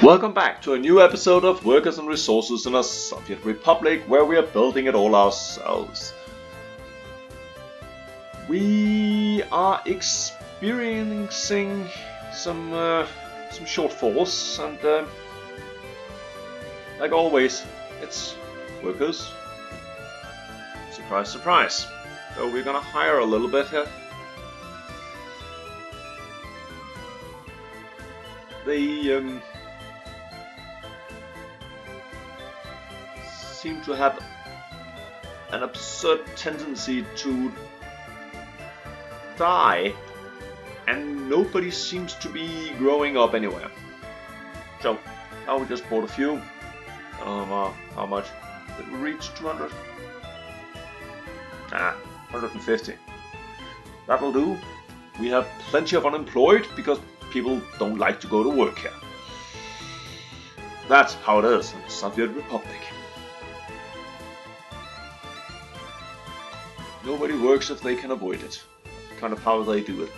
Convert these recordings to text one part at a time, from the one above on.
Welcome back to a new episode of Workers and Resources in a Soviet Republic, where we are building it all ourselves. We are experiencing some shortfalls, and like always, it's workers. Surprise, surprise. So we're gonna hire a little bit here. They seem to have an absurd tendency to die, and nobody seems to be growing up anywhere. So now we just bought a few. How much? Did we reach 200? 150. That'll do. We have plenty of unemployed because people don't like to go to work here. That's how it is in the Soviet Republic. Nobody works if they can avoid it. Kind of how they do it.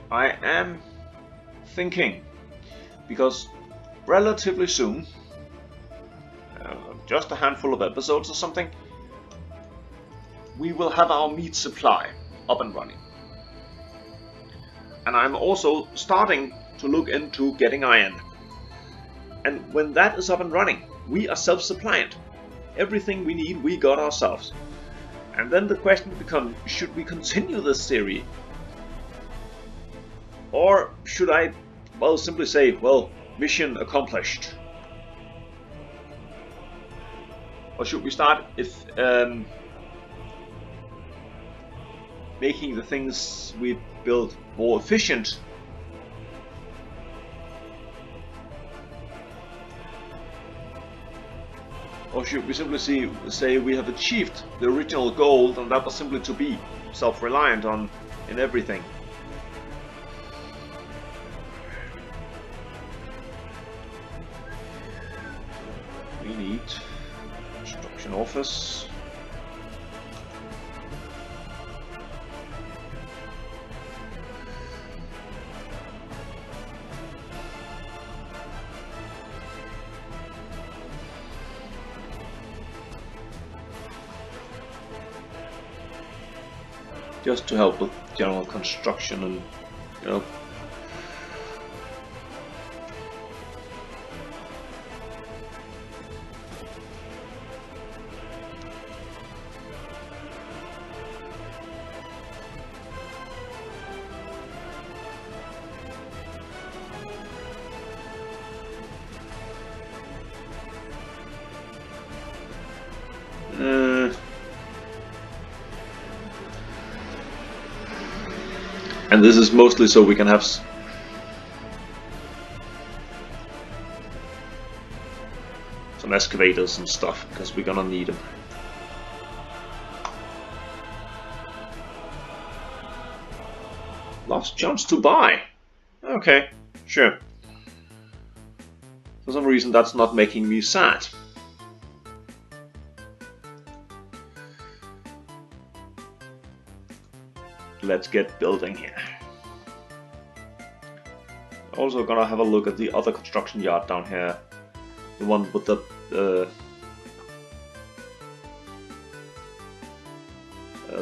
I am thinking, because relatively soon, just a handful of episodes or something, we will have our meat supply up and running. And I'm also starting to look into getting iron. And when that is up and running, we are self-suppliant. Everything we need, we got ourselves. And then the question becomes, should we continue this series? Or should I, simply say, mission accomplished? Or should we start making the things we build more efficient? Or should we simply say we have achieved the original goal, and that was simply to be self-reliant in everything? We need construction office. Just to help with general construction and, and this is mostly so we can have some excavators and stuff, because we're gonna need them. Lost chance to buy. Okay, sure. For some reason that's not making me sad. Let's get building here. Also gonna have a look at the other construction yard down here. The one with the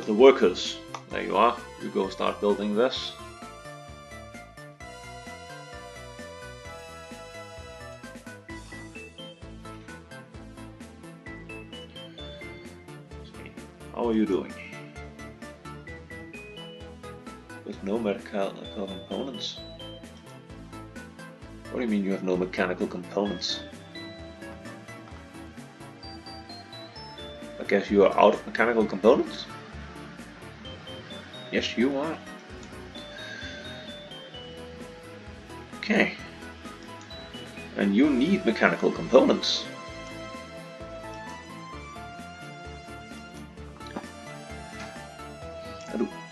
workers. There you are. You go start building this. How are you doing? With no mechanical components? What do you mean you have no mechanical components? I guess you are out of mechanical components? Yes, you are. Okay. And you need mechanical components.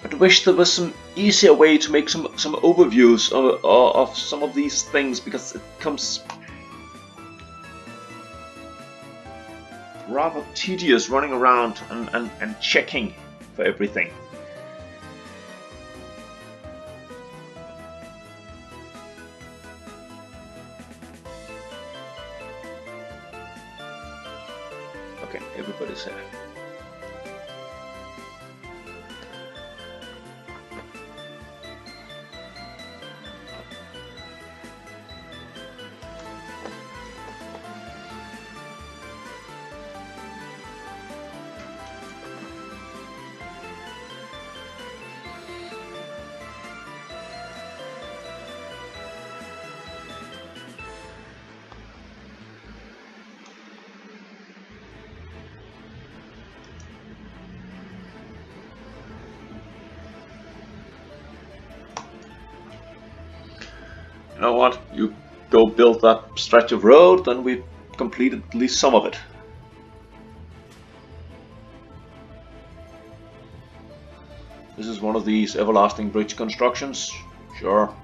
I wish there was some easier way to make some overviews of some of these things, because it becomes rather tedious running around and checking for everything. Okay, everybody's here. You know what? You go build that stretch of road, then we've completed at least some of it. This is one of these everlasting bridge constructions. Sure.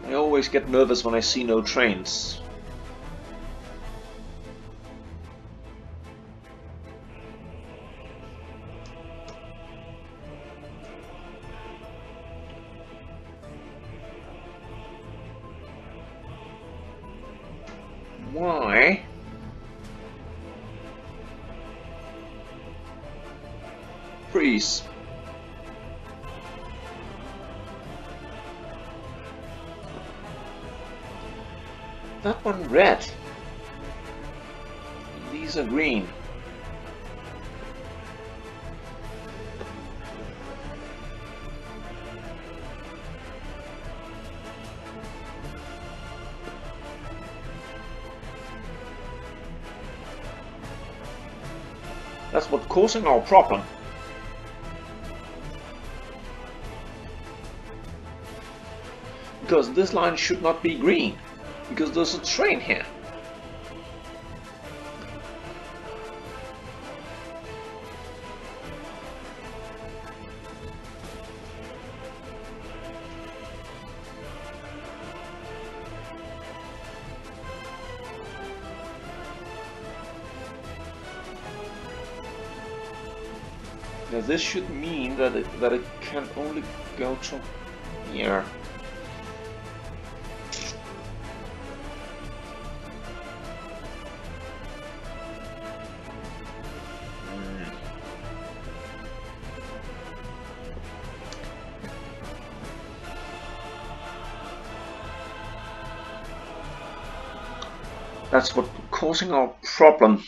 I always get nervous when I see no trains. Why? Freeze. That one red. These are green. That's what's causing our problem. Because this line should not be green, because there's a train here. Now this should mean that it can only go to here. That's what's causing our problem.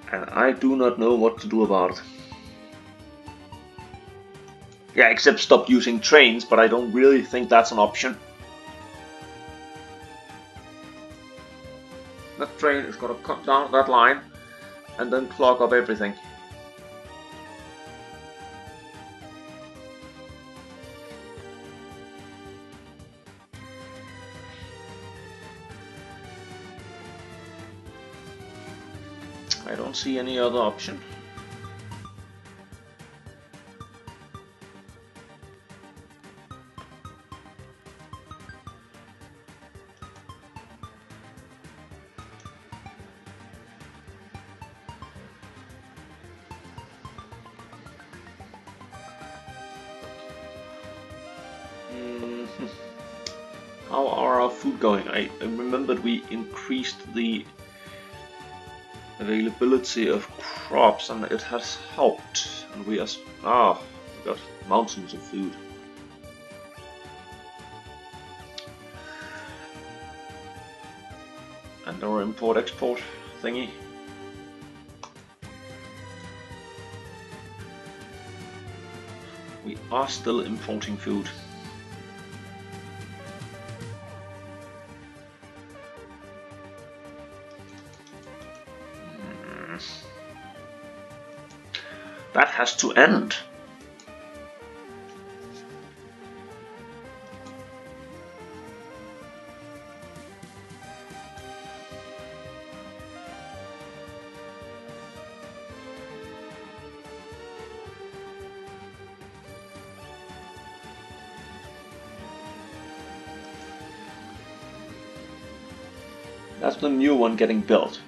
And I do not know what to do about it. Yeah, except stop using trains, but I don't really think that's an option. That train is going to cut down that line and then clog up everything. I don't see any other option. How are our food going? I remembered we increased the availability of crops and it has helped, and we got mountains of food. and our import-export thingy. We are still importing food. That has to end. That's the new one getting built.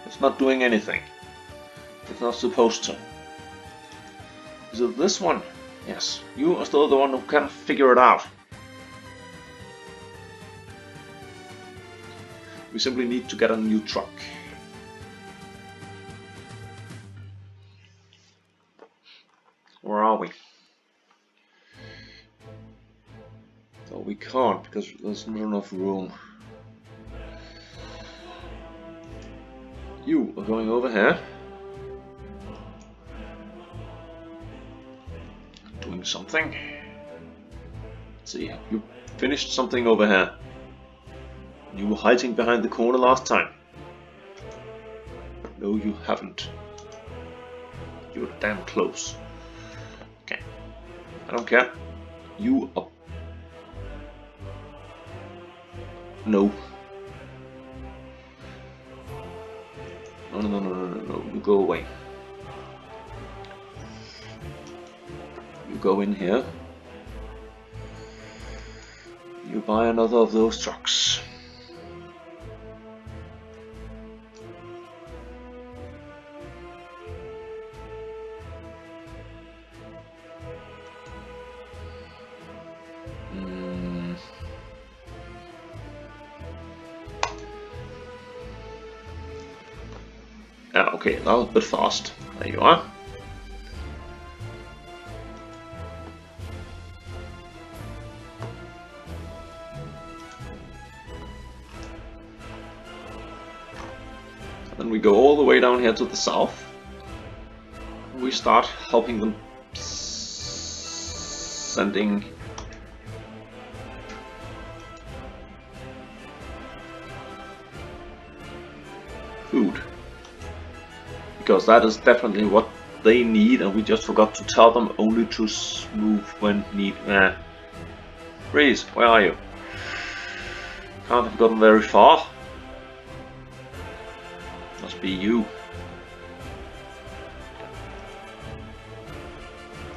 It's not doing anything. It's not supposed to. Is it this one? Yes. You are still the one who can figure it out. We simply need to get a new truck. Where are we? Oh, we can't because there's not enough room. You are going over here. Doing something. Let's see, you finished something over here. You were hiding behind the corner last time. No, you haven't. You're damn close. Okay. I don't care. You up. No. No. You go away. You go in here. You buy another of those trucks. Ah, okay, that was a bit fast. There you are. Then we go all the way down here to the south. We start helping them sending food. Because that is definitely what they need, and we just forgot to tell them only to move when need. Breeze, where are you? Can't have gotten very far. Must be you.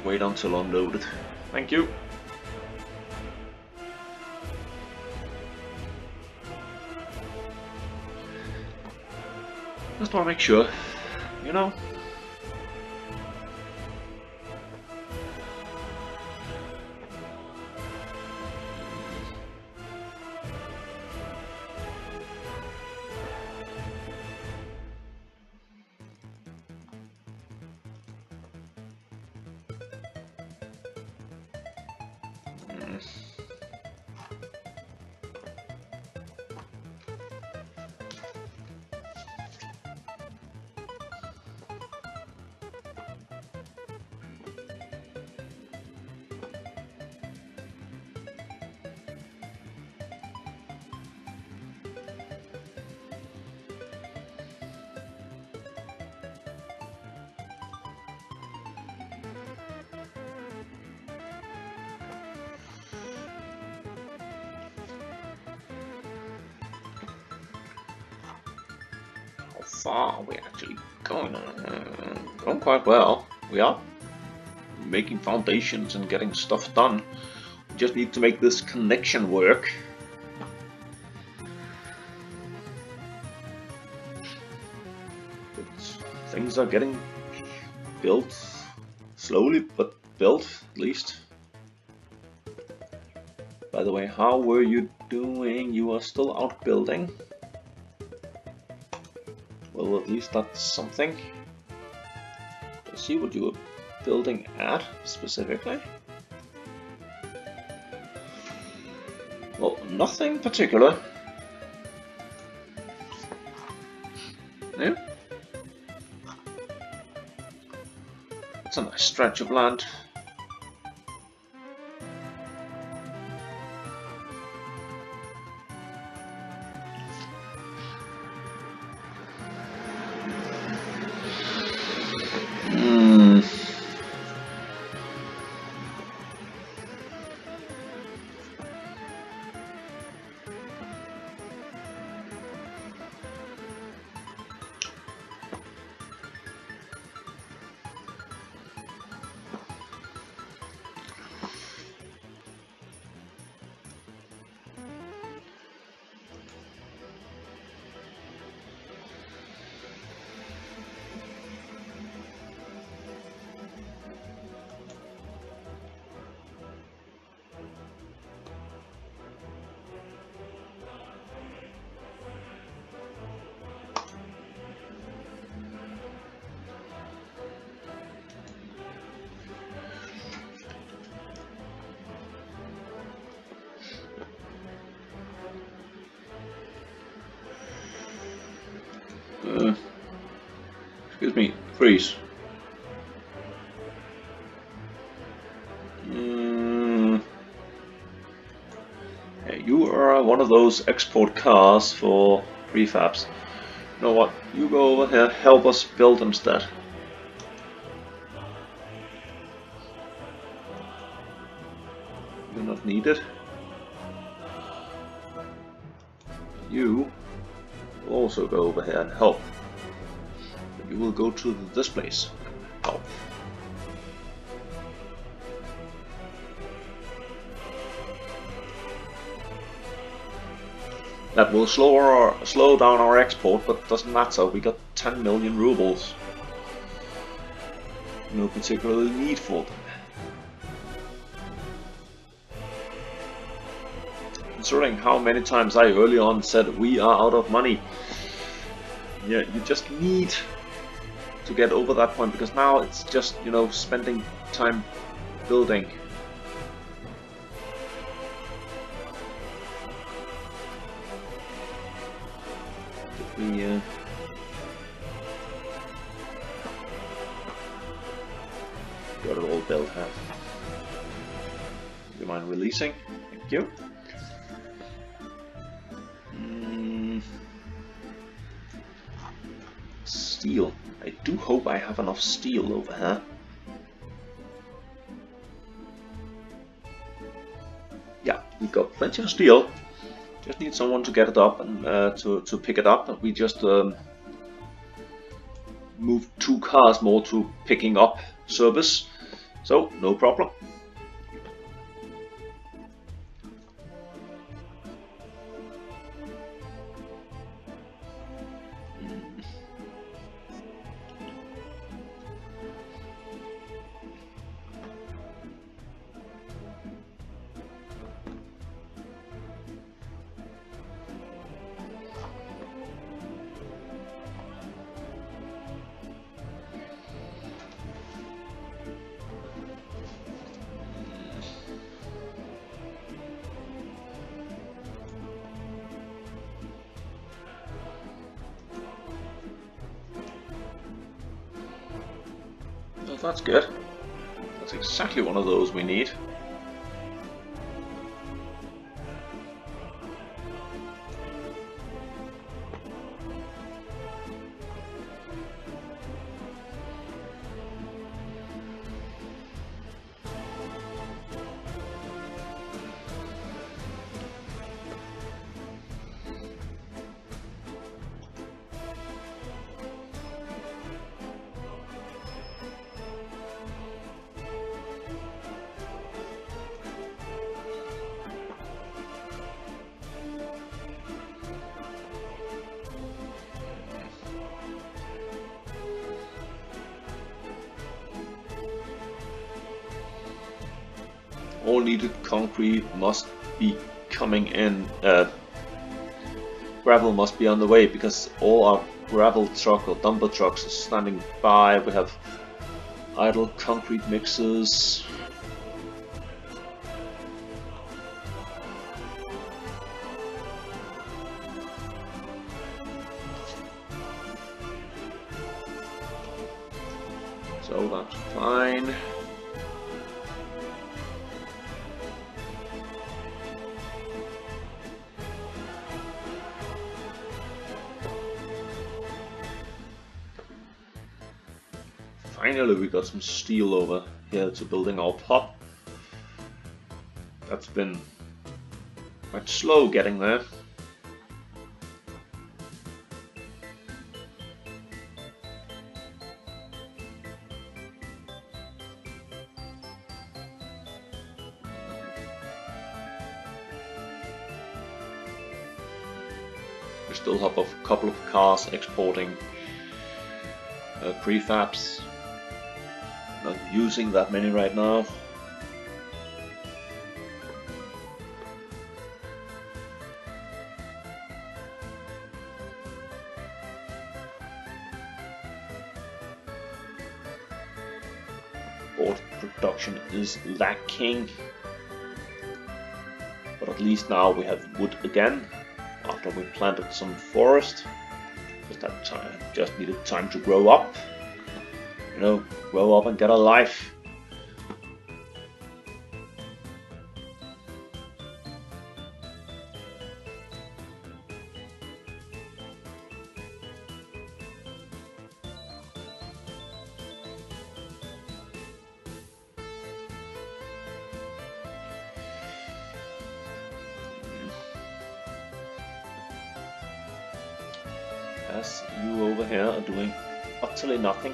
Wait until unloaded. Thank you. Just want to make sure, you know. How far are we actually going? Going quite well. We are making foundations and getting stuff done. We just need to make this connection work. But things are getting built slowly, but built at least. By the way, how were you doing? You are still out building. Well, at least that's something. Let's see what you were building at specifically. Well, nothing particular. Yeah. It's a nice stretch of land. Excuse me, freeze. Yeah, you are one of those export cars for prefabs. You know what? You go over here, help us build instead. You're not needed. You will also go over here and help. You will go to this place and help. That will slow down our export, but doesn't matter. We got 10 million rubles. No particular need for them. Considering how many times I early on said we are out of money. Yeah, you just need to get over that point, because now it's just, you know, spending time building. Did we got it all built up? Do you mind releasing? Thank you. Steel. I do hope I have enough steel over here. Yeah, we got plenty of steel. Just need someone to get it up and to pick it up. We just moved 2 cars more to picking up service, so no problem. Oh, that's good. That's exactly one of those we need. All needed concrete must be coming in. Gravel must be on the way, because all our gravel truck or dumper trucks are standing by. We have idle concrete mixers. So that's fine. Finally we got some steel over here to building our pub. That's been quite slow getting there. We still have a couple of cars exporting prefabs. Not using that many right now. Board production is lacking, but at least now we have wood again after we planted some forest. Just needed time to grow up, you know, grow up and get a life. As you over here are doing utterly nothing,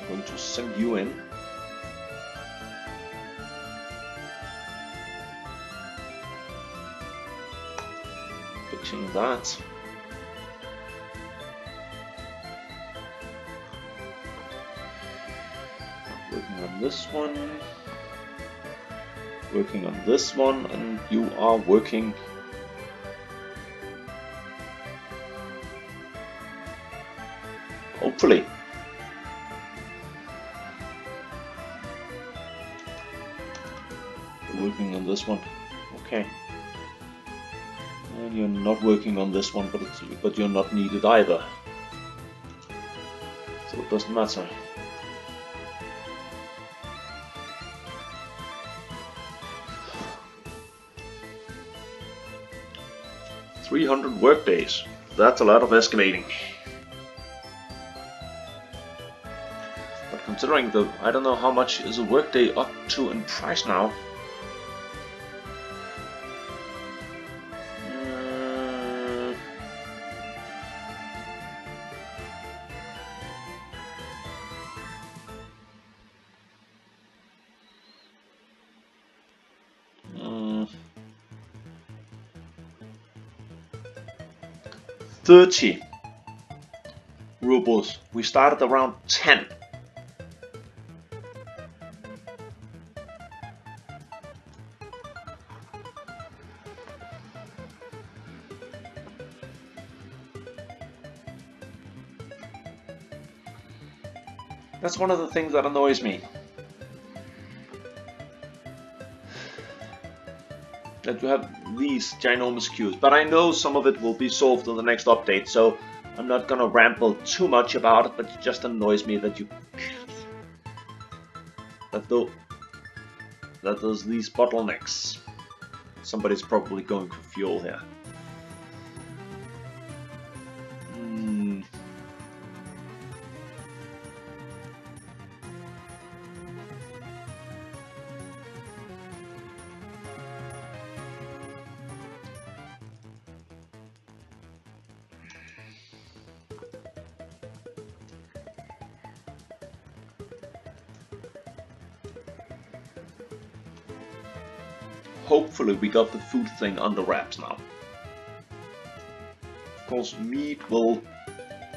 I'm going to send you in. Fixing that. Working on this one. Working on this one, and you are working hopefully. You're working on this one. Okay. And you're not working on this one, but you're not needed either. So it doesn't matter. $300 work days. That's a lot of excavating. Considering I don't know how much is a workday up to in price now. $30 rubles. We started around 10. That's one of the things that annoys me. That you have these ginormous queues, but I know some of it will be solved in the next update, so I'm not gonna ramble too much about it, but it just annoys me that there's these bottlenecks. Somebody's probably going for fuel here. Hopefully we got the food thing under wraps now. Of course, meat will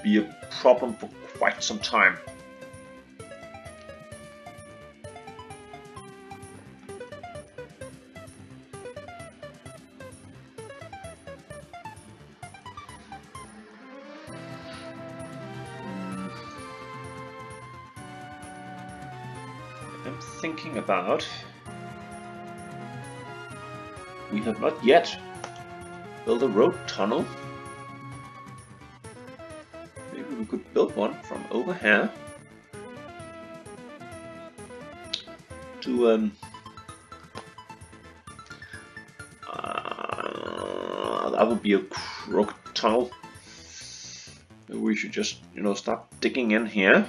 be a problem for quite some time. I'm thinking about... We have not yet built a road tunnel. Maybe we could build one from over here to that would be a crooked tunnel. Maybe we should just, start digging in here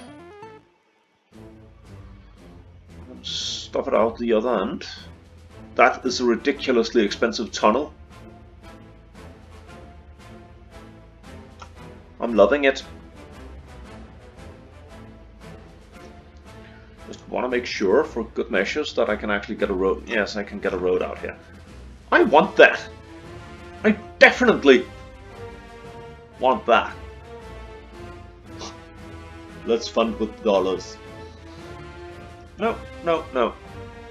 and stuff it out the other end. That is a ridiculously expensive tunnel. I'm loving it. Just want to make sure, for good measures, that I can actually get a road. Yes, I can get a road out here. I want that. I definitely want that. Let's fund with dollars. No, no, no.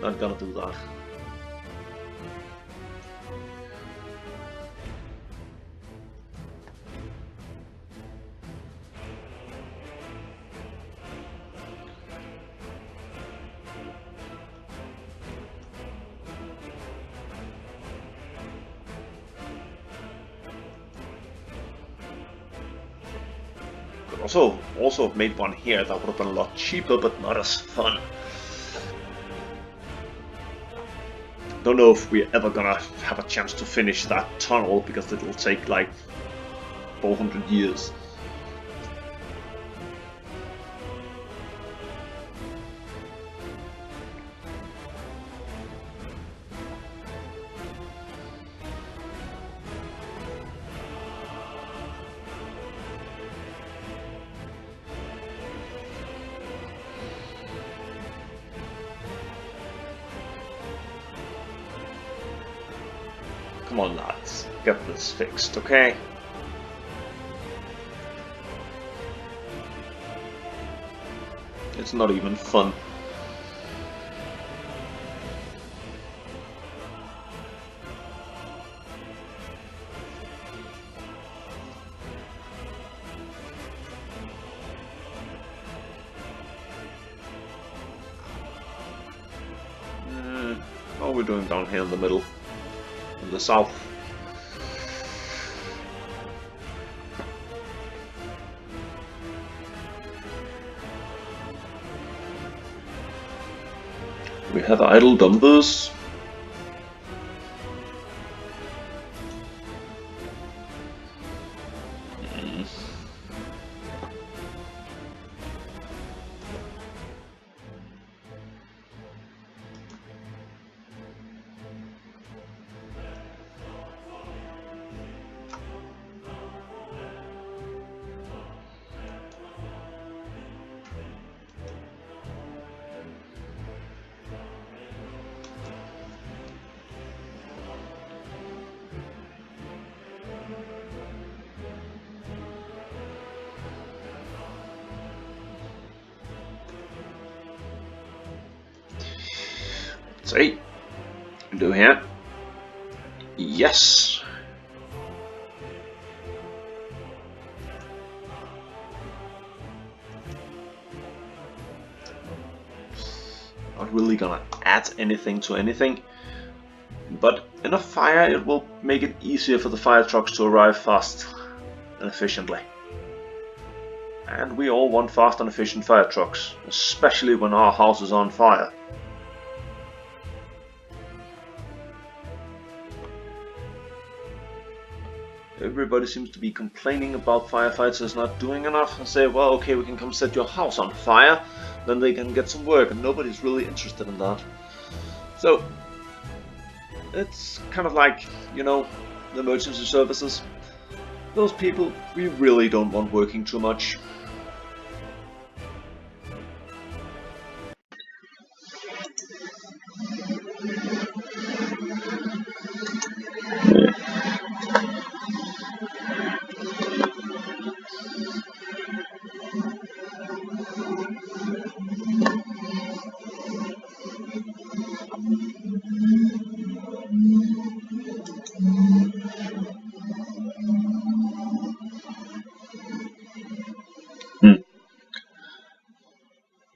Not gonna do that. Also made one here that would have been a lot cheaper, but not as fun. Don't know if we're ever gonna have a chance to finish that tunnel, because it'll take like 400 years. Come on, lads, get this fixed, okay? It's not even fun. How are we doing down here in the middle? In the south. We have idle dumpers. See, do here. Yes. Not really gonna add anything to anything, but in a fire it will make it easier for the fire trucks to arrive fast and efficiently. And we all want fast and efficient fire trucks, especially when our house is on fire. Everybody seems to be complaining about firefighters not doing enough and say, well, okay, we can come set your house on fire, then they can get some work, and nobody's really interested in that. So, it's kind of like, the emergency services. Those people we really don't want working too much.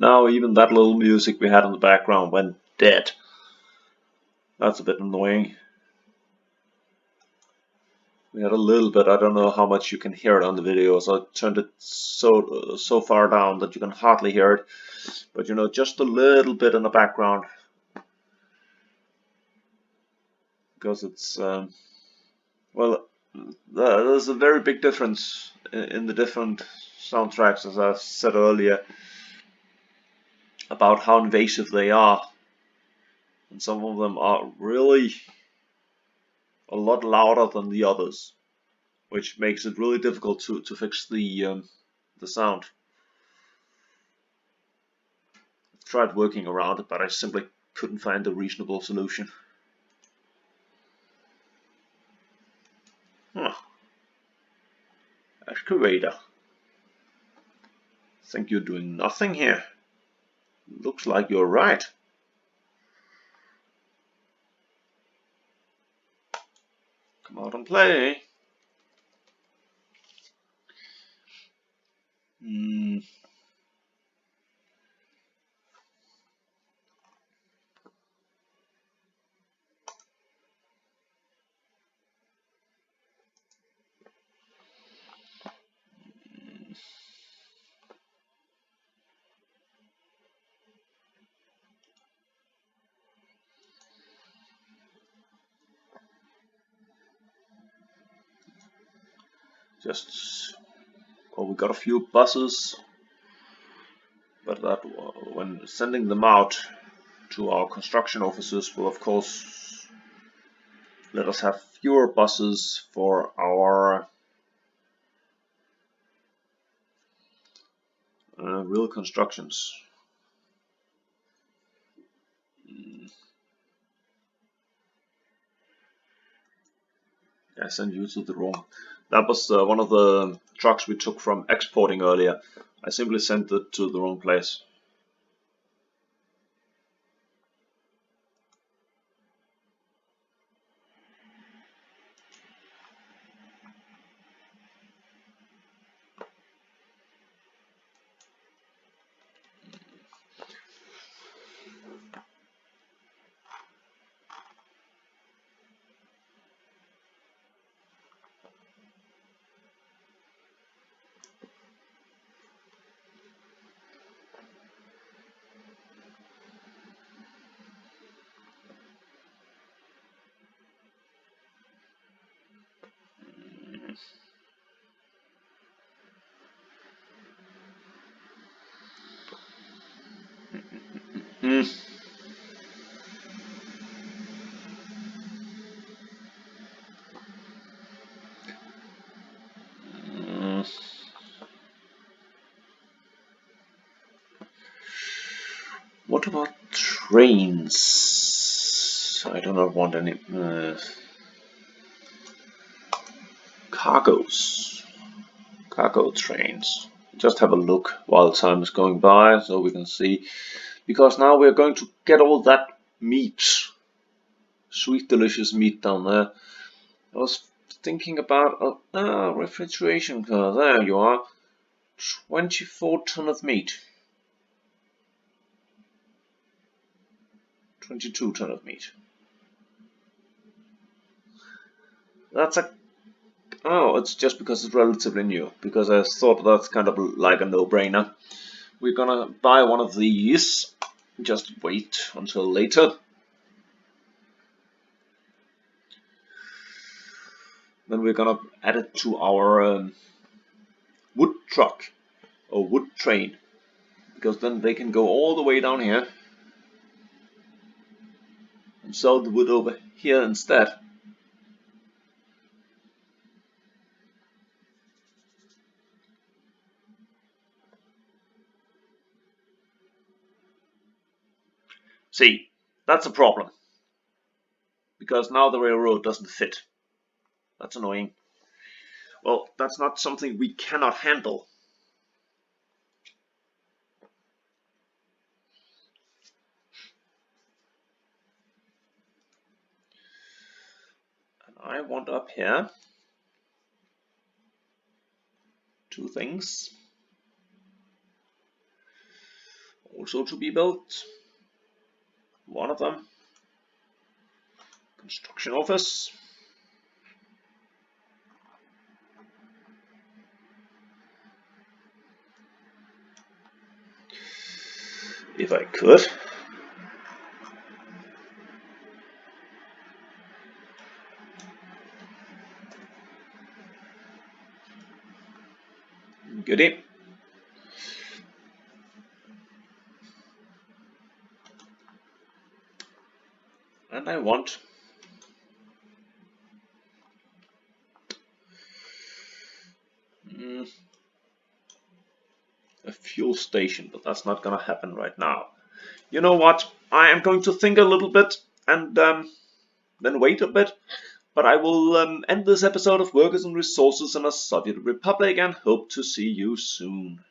Now even that little music we had in the background went dead. That's a bit annoying. We had a little bit. I don't know how much you can hear it on the video, so I turned it so far down that you can hardly hear it. But you know, just a little bit in the background, because it's well, there's a very big difference in the different soundtracks, as I said earlier, about how invasive they are, and some of them are really a lot louder than the others, which makes it really difficult to fix the sound. I've tried working around it, but I simply couldn't find a reasonable solution. Huh. Excavator. Think you're doing nothing here? Looks like you're right. Come out and play. Well, we got a few buses, but that when sending them out to our construction offices will of course let us have fewer buses for our real constructions. I sent you to the wrong. That was one of the trucks we took from exporting earlier. I simply sent it to the wrong place. What about trains? I do not want any cargo trains. Just have a look while time is going by so we can see, because now we're going to get all that meat, sweet delicious meat down there. I was thinking about a refrigeration car. There you are. 24 ton of meat. 22 ton of meat. That's a... Oh, it's just because it's relatively new. Because I thought that's kind of like a no-brainer. We're gonna buy one of these. Just wait until later. Then we're gonna add it to our wood truck or wood train, because then they can go all the way down here and sell the wood over here instead. See, that's a problem, because now the railroad doesn't fit. That's annoying. Well, that's not something we cannot handle. And I want up here two things also to be built. One of them, construction office. if I could. Goody. And I want a fuel station, but that's not gonna happen right now. You know what? I am going to think a little bit and then wait a bit. But I will end this episode of Workers and Resources in a Soviet Republic and hope to see you soon.